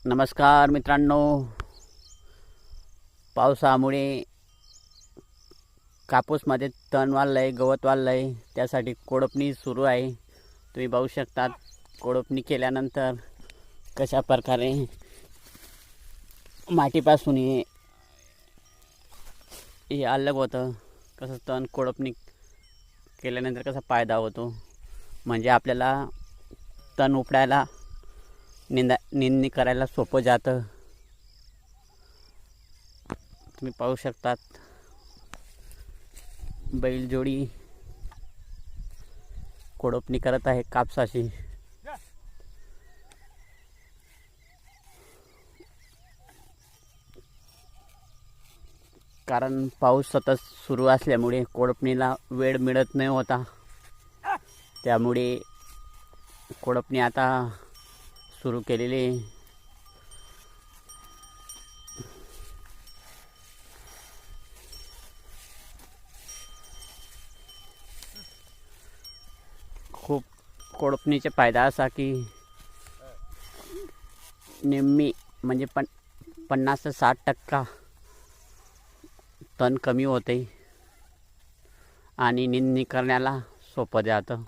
नमस्कार मित्रांनो, पावसामुळे कापूसमध्ये तण वाढलंय, गवत वाढलंय, त्यासाठी कोळपणी सुरू आहे। तुम्ही पाहू शकता कोळपणी केल्यानंतर कशा प्रकारे मातीपासून हे अलग होतं, कसं तण कोळपणी केल्यानंतर कसा फायदा होतो, म्हणजे आपल्याला तण उपडायला निंदणी करायला सोपं जातं। तुम्ही पाहू शकतात बैलजोडी कोळपणी करत आहे कापसाची। कारण पाऊस सतत सुरू असल्यामुळे कोळपणीला वेळ मिळत नाही होता, त्यामुळे कोळपणी आता सुरू केलेली आहे। खूप कोळपणीचे फायदा असा की निम्मी म्हणजे 50 ते 60% तण कमी होते आणि निंदणी करण्याला सोपं जातं।